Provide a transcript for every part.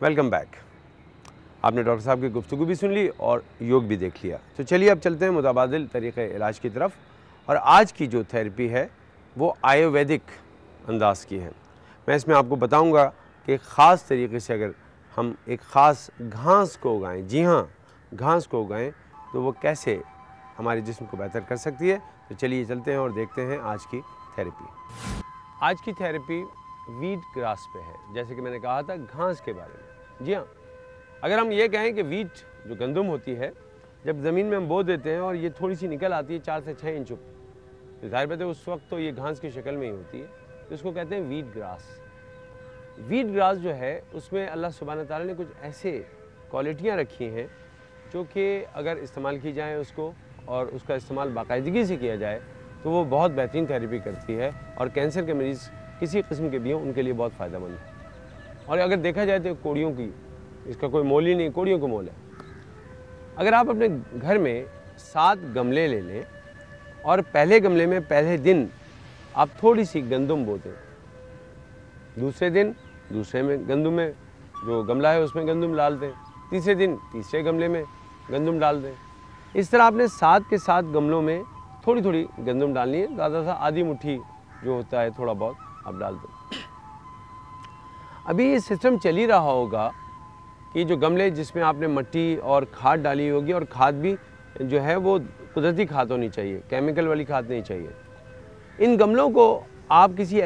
Welcome back. आपने doctor साहब की गुफ्तगू भी सुन ली और योग भी देख लिया। तो चलिए अब चलते हैं मुताबादिल तरीक़े इलाज की तरफ। और आज की जो थेरेपी है वो आयुर्वेदिक अंदाज की है। मैं इसमें आपको बताऊंगा कि एक ख़ास तरीके से अगर हम एक ख़ास घास को उगाएं, जी हाँ घास को उगाएं, तो वो कैसे हमारे जिस्म को बेहतर कर सकती है। तो चलिए चलते हैं और देखते हैं आज की थेरेपी। आज की थेरेपी वीट ग्रास पे है, जैसे कि मैंने कहा था घास के बारे में। जी हाँ, अगर हम ये कहें कि वीट जो गंदम होती है, जब ज़मीन में हम बो देते हैं और ये थोड़ी सी निकल आती है 4 से 6 इंच ऊपर, तो जाहिर बात है उस वक्त तो ये घास की शक्ल में ही होती है, तो इसको कहते हैं वीट ग्रास। वीट ग्रास जो है उसमें अल्लाह सुब्हान तआला ने कुछ ऐसे क्वालिटियाँ रखी हैं जो कि अगर इस्तेमाल की जाए उसको और उसका इस्तेमाल बाकायदगी से किया जाए तो वो बहुत बेहतरीन थेरेपी करती है और कैंसर के मरीज़ किसी किस्म के भी हों उनके लिए बहुत फ़ायदेमंद है। और अगर देखा जाए तो कोड़ियों की इसका कोई मोल ही नहीं, कोड़ियों को मोल है। अगर आप अपने घर में 7 गमले ले लें और पहले गमले में पहले दिन आप थोड़ी सी गंदम बो दें, दूसरे दिन दूसरे में गंदम में जो गमला है उसमें गंदम डाल दें, तीसरे दिन तीसरे गमले में गंदम डाल दें। इस तरह आपने 7 के 7 गमलों में थोड़ी थोड़ी गंदम डालनी है, ज़्यादा सा आधी मुट्ठी जो होता है थोड़ा बहुत आप डाल दें। अभी ये सिस्टम चल ही रहा होगा कि जो गमले जिसमें आपने मिट्टी और खाद डाली होगी, और खाद भी जो है वो कुदरती खाद होनी चाहिए, केमिकल वाली खाद नहीं चाहिए। इन गमलों को आप किसी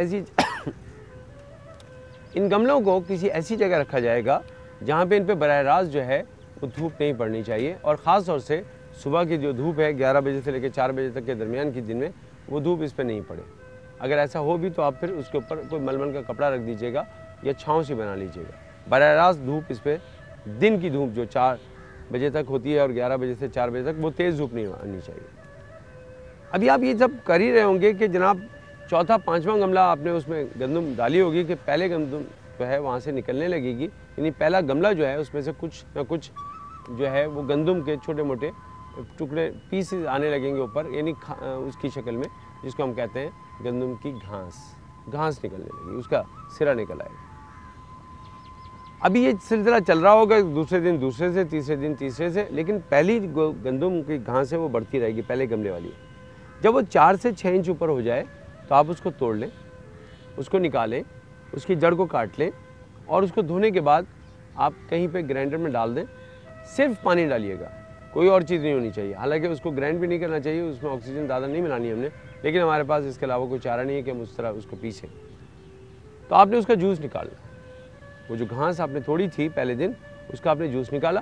ऐसी जगह रखा जाएगा जहाँ पे इन पे बराह रास्त जो है वो धूप नहीं पड़नी चाहिए, और ख़ास तौर से सुबह की जो धूप है 11 बजे से लेकर 4 बजे तक के दरमियान की दिन में वो धूप इस पर नहीं पड़े। अगर ऐसा हो भी तो आप फिर उसके ऊपर कोई मलमल का कपड़ा रख दीजिएगा या छाँव सी बना लीजिएगा। बराह रास्त धूप इस पर, दिन की धूप जो 4 बजे तक होती है और 11 बजे से 4 बजे तक, वो तेज़ धूप नहीं आनी चाहिए। अभी आप ये सब कर ही रहे होंगे कि जनाब चौथा 5वां गमला आपने उसमें गंदम डाली होगी कि पहले गंदम जो है वहाँ से निकलने लगेगी, यानी पहला गमला जो है उसमें से कुछ ना कुछ जो है वो गंदम के छोटे मोटे टुकड़े पीसेस आने लगेंगे ऊपर, यानी उसकी शक्ल में, जिसको हम कहते हैं गंदम की घास निकलने लगी, उसका सिरा निकल आएगा। अभी ये सिलसिला चल रहा होगा, दूसरे दिन दूसरे से, तीसरे दिन तीसरे से, लेकिन पहली गंदम की घास है वो बढ़ती रहेगी पहले गमले वाली। जब वो 4 से 6 इंच ऊपर हो जाए तो आप उसको तोड़ लें, उसको निकालें, उसकी जड़ को काट लें और उसको धोने के बाद आप कहीं पे ग्राइंडर में डाल दें। सिर्फ पानी डालिएगा, कोई और चीज़ नहीं होनी चाहिए। हालांकि उसको ग्राइंड भी नहीं करना चाहिए, उसमें ऑक्सीजन ज़्यादा नहीं मिलानी हमने, लेकिन हमारे पास इसके अलावा कोई चारा नहीं है कि हम उस तरह उसको पीसें। तो आपने उसका जूस निकालना, वो जो घास आपने तोड़ी थी पहले दिन उसका आपने जूस निकाला,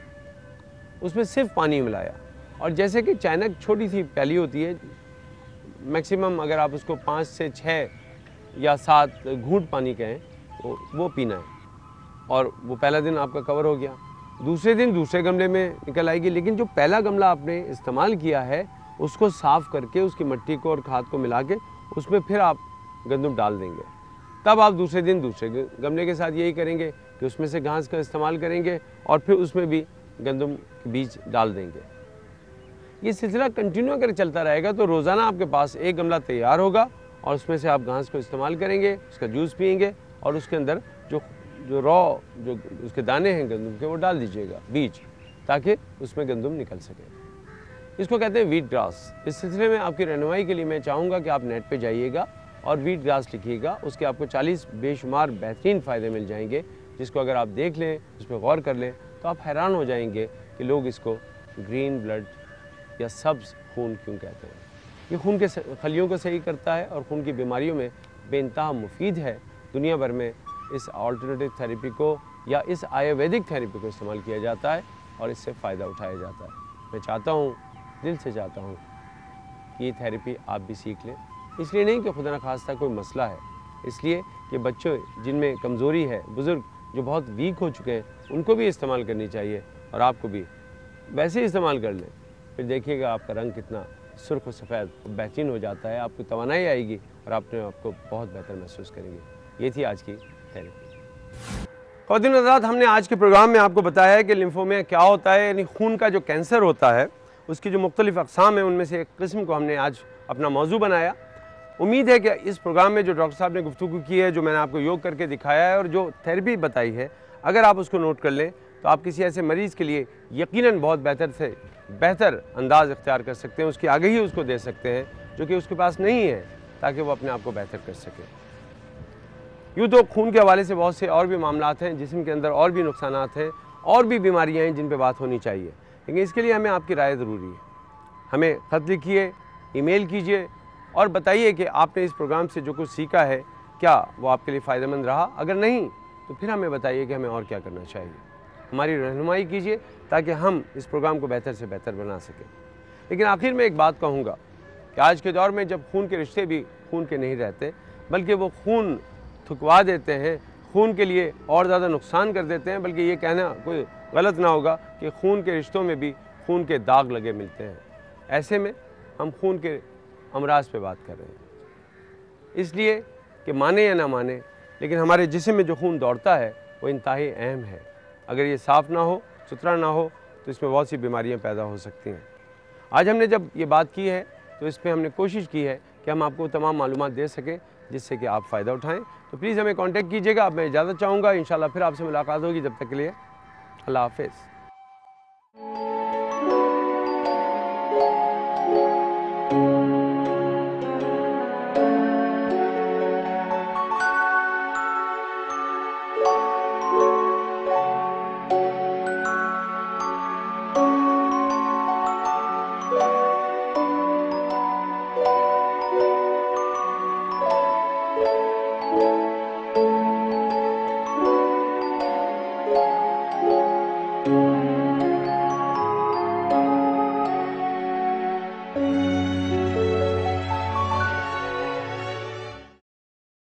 उसमें सिर्फ पानी मिलाया, और जैसे कि चाइना छोटी सी प्याली होती है, मैक्सिमम अगर आप उसको 5 से 6 या 7 घूंट पानी कहें वो पीना है, और वो पहला दिन आपका कवर हो गया। दूसरे दिन दूसरे गमले में निकल आएगी, लेकिन जो पहला गमला आपने इस्तेमाल किया है उसको साफ़ करके उसकी मिट्टी को और खाद को मिला के उसमें फिर आप गंदम डाल देंगे। तब आप दूसरे दिन दूसरे गमले के साथ यही करेंगे कि उसमें से घास का इस्तेमाल करेंगे और फिर उसमें भी गंदम के बीज डाल देंगे। ये सिलसिला कंटिन्यू अगर चलता रहेगा तो रोज़ाना आपके पास एक गमला तैयार होगा और उसमें से आप घास को इस्तेमाल करेंगे, उसका जूस पिएंगे और उसके अंदर जो रॉ जो उसके दाने हैं गंदम के वो डाल दीजिएगा बीज, ताकि उसमें गंदम निकल सके। इसको कहते हैं वीट ग्रास। इस सिलसिले में आपकी रहनुमाई के लिए मैं चाहूँगा कि आप नेट पे जाइएगा और वीट ग्रास लिखिएगा, उसके आपको 40 बेशुमार बेहतरीन फ़ायदे मिल जाएंगे, जिसको अगर आप देख लें, उस पर गौर कर लें तो आप हैरान हो जाएंगे कि लोग इसको ग्रीन ब्लड या सब्ज़ खून क्यों कहते हैं। ये खून के खलियों को सही करता है और खून की बीमारियों में बेइंतहा मुफीद है। दुनिया भर में इस अल्टरनेटिव थेरेपी को या इस आयुर्वेदिक थेरेपी को इस्तेमाल किया जाता है और इससे फ़ायदा उठाया जाता है। मैं चाहता हूँ, दिल से चाहता हूँ कि ये थेरेपी आप भी सीख लें। इसलिए नहीं कि खुदा न खास्ता कोई मसला है, इसलिए कि बच्चों जिनमें कमज़ोरी है, बुज़ुर्ग जो बहुत वीक हो चुके हैं, उनको भी इस्तेमाल करनी चाहिए और आपको भी वैसे ही इस्तेमाल कर लें। फिर देखिएगा आपका रंग कितना सुर्ख और सफ़ेद बेहतरीन हो जाता है, आपको तवानाई आएगी और आपने आपको बहुत बेहतर महसूस करेंगे। ये थी आज की थेरेपी। ख़वातीन हज़रात, हमने आज के प्रोग्राम में आपको बताया है कि लिम्फोमिया क्या होता है, यानी खून का जो कैंसर होता है उसकी जो मुख्तलिफ़ अक़साम है उनमें से एक किस्म को हमने आज अपना मौजू बनाया। उम्मीद है कि इस प्रोग्राम में जो डॉक्टर साहब ने गुफ्तगू की है, जो मैंने आपको योग करके दिखाया है और जो थेरेपी बताई है, अगर आप उसको नोट कर लें तो आप किसी ऐसे मरीज़ के लिए यकीनन बहुत बेहतर से बेहतर अंदाज़ इख्तियार कर सकते हैं, उसकी आगे उसको दे सकते हैं जो कि उसके पास नहीं है, ताकि वो अपने आप को बेहतर कर सके। यूँ तो खून के हवाले से बहुत से और भी मामलात हैं, जिस्म के अंदर और भी नुकसानात हैं, और भी बीमारियाँ हैं जिन पे बात होनी चाहिए, लेकिन इसके लिए हमें आपकी राय ज़रूरी है। हमें ख़त लिखिए, ईमेल कीजिए और बताइए कि आपने इस प्रोग्राम से जो कुछ सीखा है क्या वो आपके लिए फ़ायदेमंद रहा। अगर नहीं तो फिर हमें बताइए कि हमें और क्या करना चाहिए। हमारी रहनुमाई कीजिए ताकि हम इस प्रोग्राम को बेहतर से बेहतर बना सकें। लेकिन आखिर में एक बात कहूँगा कि आज के दौर में जब खून के रिश्ते भी खून के नहीं रहते, बल्कि वो खून थुकवा देते हैं, खून के लिए और ज़्यादा नुकसान कर देते हैं, बल्कि ये कहना कोई गलत ना होगा कि खून के रिश्तों में भी खून के दाग लगे मिलते हैं। ऐसे में हम खून के अमराज पे बात कर रहे हैं। इसलिए कि माने या ना माने, लेकिन हमारे जिस्म में जो खून दौड़ता है वो इंतहाई अहम है। अगर ये साफ़ ना हो, सुथरा ना हो, तो इसमें बहुत सी बीमारियां पैदा हो सकती हैं। आज हमने जब ये बात की है तो इस पर हमने कोशिश की है कि हम आपको तमाम मालूमात दे सकें जिससे कि आप फ़ायदा उठाएं। तो प्लीज़ हमें कांटेक्ट कीजिएगा। अब मैं इजाज़त चाहूँगा, इंशाल्लाह फिर आपसे मुलाकात होगी। जब तक के लिए अल्लाह हाफ़िज़।